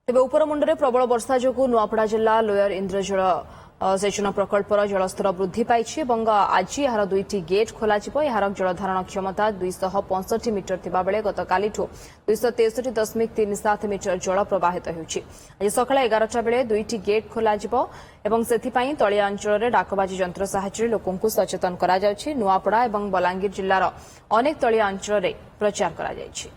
तेबे उपरमुंडे प्रबल वर्षा जो नुआपड़ा जिला लोयर इंद्रजल सेचन प्रकल्पर जलस्तर वृद्धि पाई आज यार दुईटी गेट खोल यार जलधारण क्षमता 265 मीटर थिबा बेले गतकाली 263.37 मीटर जल प्रवाहित होउछि। आज सकाळ 11टा बेले दुईटी गेट खोल से तलिया अंचल डाकबाजी जंत्र साहाय्य लोकंकु सचेतन करा जाउछि। नुआपड़ा और बलांगीर जिलार अनेक तलिया अंचल प्रचार करा जाइछि।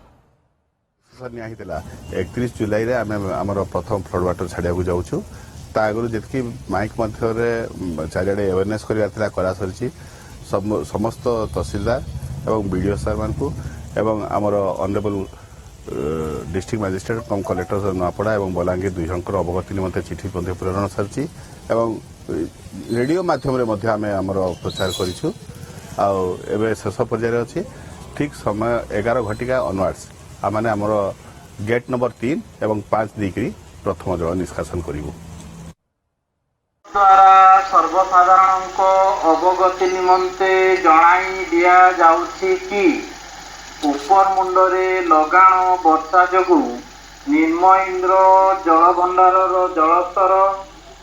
31 जुलाई रे आमर प्रथम फ्लड वाटर छाड़िया जाऊँ आगु जी माइक चारिड़े अवेयरनेस करा सरी समस्त तहसीलदार एवं बीडीओ सार मान आमर ऑनरेबल डिस्ट्रिक्ट मजिस्ट्रेट कम कलेक्टर नुआपड़ा और बलांगीर दुई जनकर अवगति निमंते चिठी प्रेरण सारी रेडियो माध्यम प्रचार करें शेष पर्यायर अच्छी ठीक समय 11 घटिका अनवार्ड्स आम आमर गेट नंबर 3 और 5 देकर प्रथम जल निष्कासन करूँ द्वारा सर्वसाधारण अवगति निमंते जणाई दिया जाउछि कि उपर मुंडरे लगाण वर्षा जगु निम्न इंद्र जलभंडार जलस्तर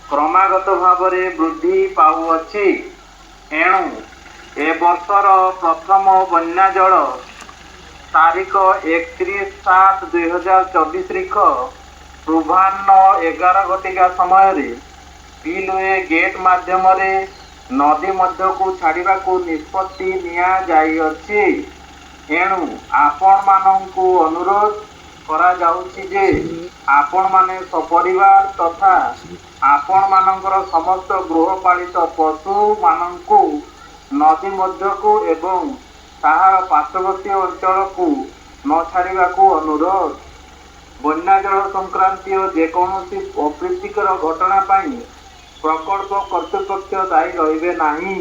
क्रमागत भाव वृद्धि पाउअछि। एणु ए वर्षर प्रथम बन्या जल तारीख 31/7/2024 पूर्वाह्न 11 घटिका समय बिलवे गेट माध्यम नदी मध्य को छाड़ा को निष्पत्ति निया जाइअछि। एणु आपण मानंकु अनुरोध करा जाउछि जे आपण माने सपरिवार तथा आपण मानकर समस्त गृहपालित पशु मानंकु नदी मध्य को एवं ताहार पार्श्ववर्ती अंचल को न छाड़ा को अनुरोध। बन्या जल संक्रांतीय जेकोसी अप्रीतिकर घटना प्रकल्प कर्तृपक्ष दायी रहिबे नाही।